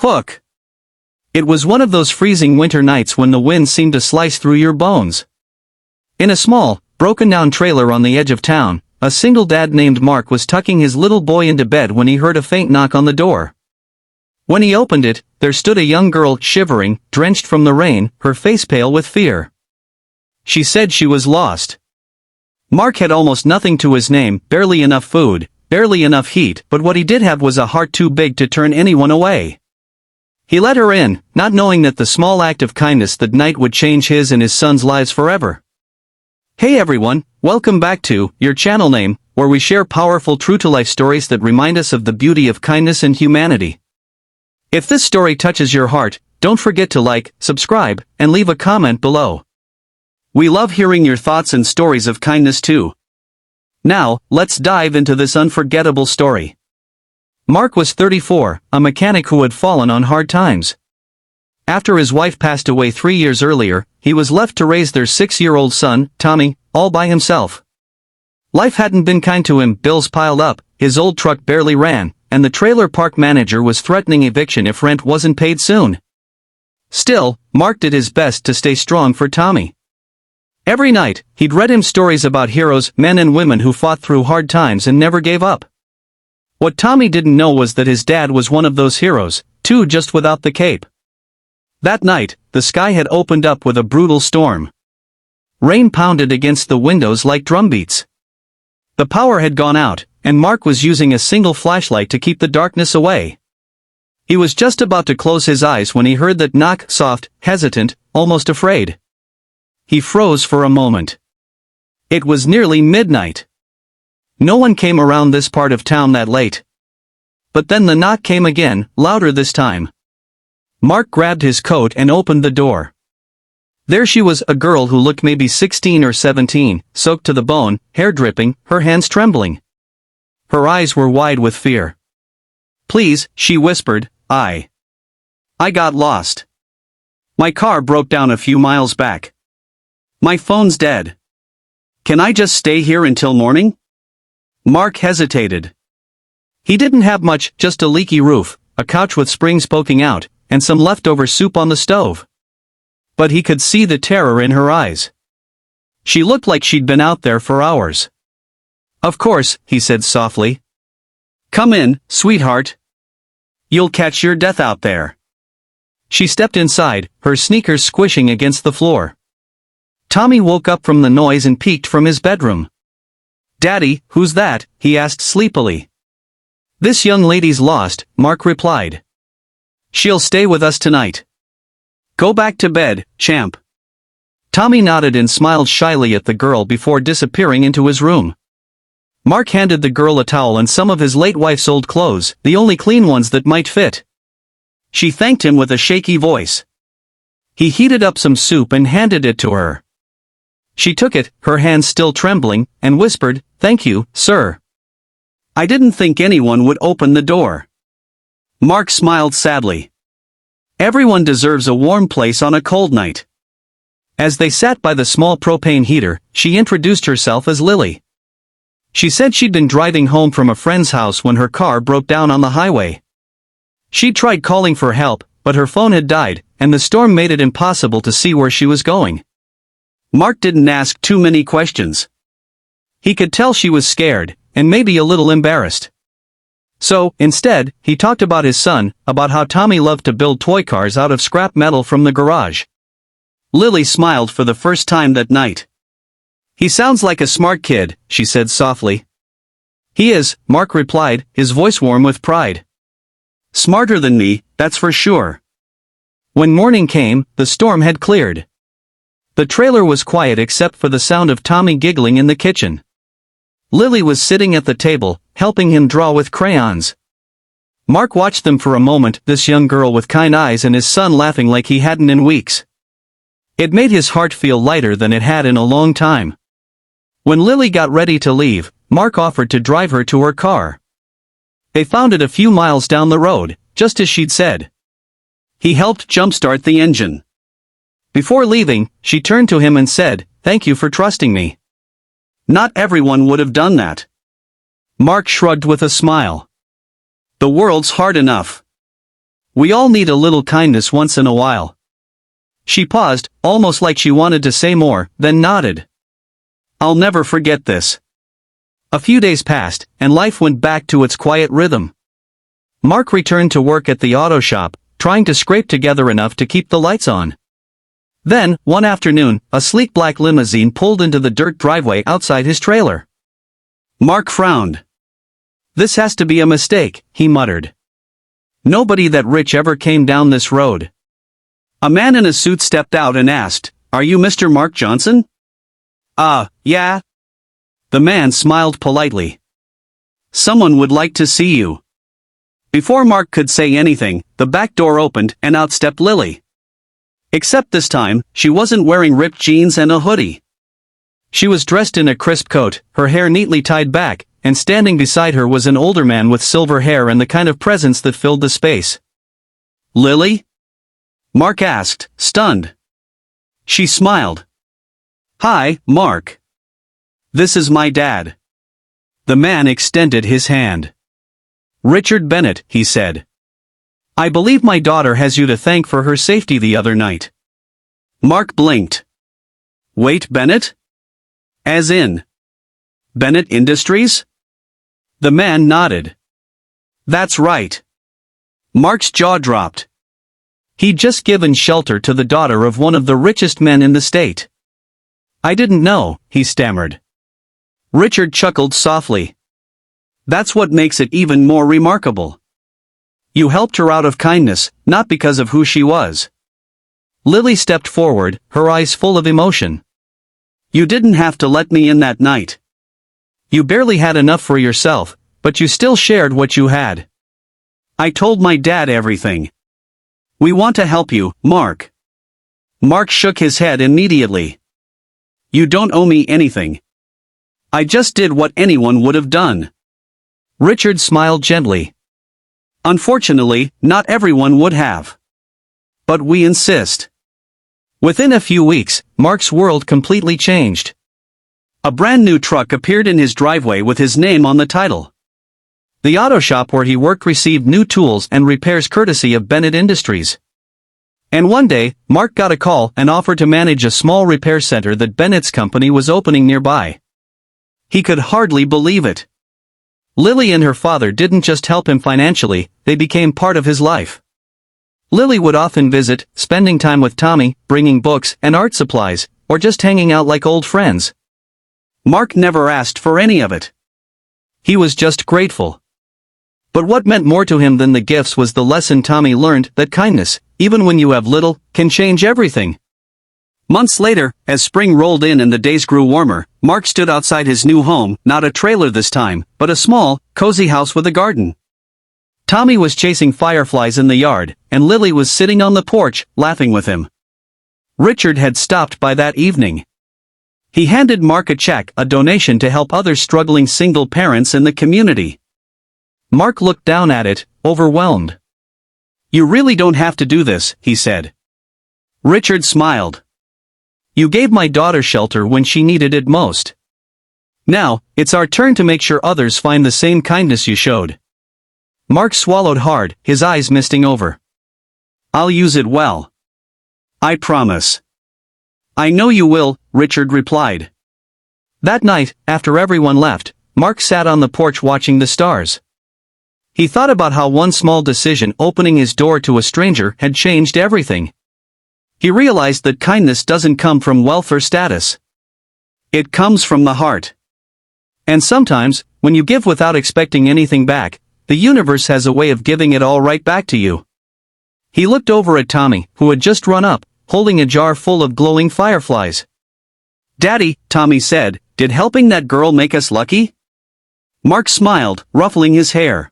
Hook. It was one of those freezing winter nights when the wind seemed to slice through your bones. In a small, broken-down trailer on the edge of town, a single dad named Mark was tucking his little boy into bed when he heard a faint knock on the door. When he opened it, there stood a young girl, shivering, drenched from the rain, her face pale with fear. She said she was lost. Mark had almost nothing to his name, barely enough food, barely enough heat, but what he did have was a heart too big to turn anyone away. He let her in, not knowing that the small act of kindness that night would change his and his son's lives forever. Hey everyone, welcome back to your channel name, where we share powerful true-to-life stories that remind us of the beauty of kindness and humanity. If this story touches your heart, don't forget to like, subscribe, and leave a comment below. We love hearing your thoughts and stories of kindness too. Now, let's dive into this unforgettable story. Mark was 34, a mechanic who had fallen on hard times. After his wife passed away 3 years earlier, he was left to raise their 6-year-old son, Tommy, all by himself. Life hadn't been kind to him, bills piled up, his old truck barely ran, and the trailer park manager was threatening eviction if rent wasn't paid soon. Still, Mark did his best to stay strong for Tommy. Every night, he'd read him stories about heroes, men and women who fought through hard times and never gave up. What Tommy didn't know was that his dad was one of those heroes, too, just without the cape. That night, the sky had opened up with a brutal storm. Rain pounded against the windows like drumbeats. The power had gone out, and Mark was using a single flashlight to keep the darkness away. He was just about to close his eyes when he heard that knock, soft, hesitant, almost afraid. He froze for a moment. It was nearly midnight. No one came around this part of town that late. But then the knock came again, louder this time. Mark grabbed his coat and opened the door. There she was, a girl who looked maybe 16 or 17, soaked to the bone, hair dripping, her hands trembling. Her eyes were wide with fear. "Please," she whispered, I got lost. My car broke down a few miles back. My phone's dead. Can I just stay here until morning?" Mark hesitated. He didn't have much, just a leaky roof, a couch with springs poking out, and some leftover soup on the stove. But he could see the terror in her eyes. She looked like she'd been out there for hours. "Of course," he said softly. "Come in, sweetheart. You'll catch your death out there." She stepped inside, her sneakers squishing against the floor. Tommy woke up from the noise and peeked from his bedroom. "Daddy, who's that?" he asked sleepily. "This young lady's lost," Mark replied. "She'll stay with us tonight. Go back to bed, champ." Tommy nodded and smiled shyly at the girl before disappearing into his room. Mark handed the girl a towel and some of his late wife's old clothes, the only clean ones that might fit. She thanked him with a shaky voice. He heated up some soup and handed it to her. She took it, her hands still trembling, and whispered, "Thank you, sir. I didn't think anyone would open the door." Mark smiled sadly. Everyone deserves a warm place on a cold night. As they sat by the small propane heater, she introduced herself as Lily. She said she'd been driving home from a friend's house when her car broke down on the highway. She'd tried calling for help, but her phone had died, and the storm made it impossible to see where she was going. Mark didn't ask too many questions. He could tell she was scared, and maybe a little embarrassed. So, instead, he talked about his son, about how Tommy loved to build toy cars out of scrap metal from the garage. Lily smiled for the first time that night. "He sounds like a smart kid," she said softly. "He is," Mark replied, his voice warm with pride. "Smarter than me, that's for sure." When morning came, the storm had cleared. The trailer was quiet except for the sound of Tommy giggling in the kitchen. Lily was sitting at the table, helping him draw with crayons. Mark watched them for a moment, this young girl with kind eyes and his son laughing like he hadn't in weeks. It made his heart feel lighter than it had in a long time. When Lily got ready to leave, Mark offered to drive her to her car. They found it a few miles down the road, just as she'd said. He helped jumpstart the engine. Before leaving, she turned to him and said, "Thank you for trusting me." Not everyone would have done that. Mark shrugged with a smile. The world's hard enough. We all need a little kindness once in a while. She paused, almost like she wanted to say more, then nodded. I'll never forget this. A few days passed, and life went back to its quiet rhythm. Mark returned to work at the auto shop, trying to scrape together enough to keep the lights on. Then, one afternoon, a sleek black limousine pulled into the dirt driveway outside his trailer. Mark frowned. This has to be a mistake, he muttered. Nobody that rich ever came down this road. A man in a suit stepped out and asked, "Are you Mr. Mark Johnson?" Yeah. The man smiled politely. Someone would like to see you. Before Mark could say anything, the back door opened and out stepped Lily. Except this time, she wasn't wearing ripped jeans and a hoodie. She was dressed in a crisp coat, her hair neatly tied back, and standing beside her was an older man with silver hair and the kind of presence that filled the space. Lily? Mark asked, stunned. She smiled. Hi, Mark. This is my dad. The man extended his hand. Richard Bennett, he said. I believe my daughter has you to thank for her safety the other night. Mark blinked. Wait, Bennett? As in? Bennett Industries? The man nodded. That's right. Mark's jaw dropped. He'd just given shelter to the daughter of one of the richest men in the state. I didn't know, he stammered. Richard chuckled softly. That's what makes it even more remarkable. You helped her out of kindness, not because of who she was. Lily stepped forward, her eyes full of emotion. You didn't have to let me in that night. You barely had enough for yourself, but you still shared what you had. I told my dad everything. We want to help you, Mark. Mark shook his head immediately. You don't owe me anything. I just did what anyone would have done. Richard smiled gently. Unfortunately, not everyone would have. But we insist. Within a few weeks, Mark's world completely changed. A brand new truck appeared in his driveway with his name on the title. The auto shop where he worked received new tools and repairs courtesy of Bennett Industries. And one day, Mark got a call and offered to manage a small repair center that Bennett's company was opening nearby. He could hardly believe it. Lily and her father didn't just help him financially, they became part of his life. Lily would often visit, spending time with Tommy, bringing books and art supplies, or just hanging out like old friends. Mark never asked for any of it. He was just grateful. But what meant more to him than the gifts was the lesson Tommy learned that kindness, even when you have little, can change everything. Months later, as spring rolled in and the days grew warmer, Mark stood outside his new home, not a trailer this time, but a small, cozy house with a garden. Tommy was chasing fireflies in the yard, and Lily was sitting on the porch, laughing with him. Richard had stopped by that evening. He handed Mark a check, a donation to help other struggling single parents in the community. Mark looked down at it, overwhelmed. You really don't have to do this, he said. Richard smiled. You gave my daughter shelter when she needed it most. Now, it's our turn to make sure others find the same kindness you showed. Mark swallowed hard, his eyes misting over. I'll use it well. I promise. I know you will, Richard replied. That night, after everyone left, Mark sat on the porch watching the stars. He thought about how one small decision opening his door to a stranger had changed everything. He realized that kindness doesn't come from wealth or status. It comes from the heart. And sometimes, when you give without expecting anything back, the universe has a way of giving it all right back to you. He looked over at Tommy, who had just run up, holding a jar full of glowing fireflies. Daddy, Tommy said, did helping that girl make us lucky? Mark smiled, ruffling his hair.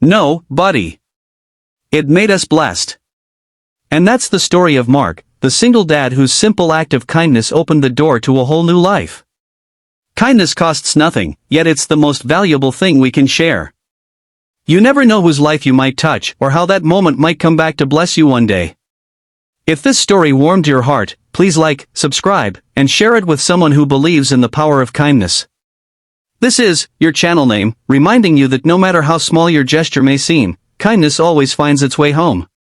No, buddy. It made us blessed. And that's the story of Mark, the single dad whose simple act of kindness opened the door to a whole new life. Kindness costs nothing, yet it's the most valuable thing we can share. You never know whose life you might touch or how that moment might come back to bless you one day. If this story warmed your heart, please like, subscribe, and share it with someone who believes in the power of kindness. This is your channel name, reminding you that no matter how small your gesture may seem, kindness always finds its way home.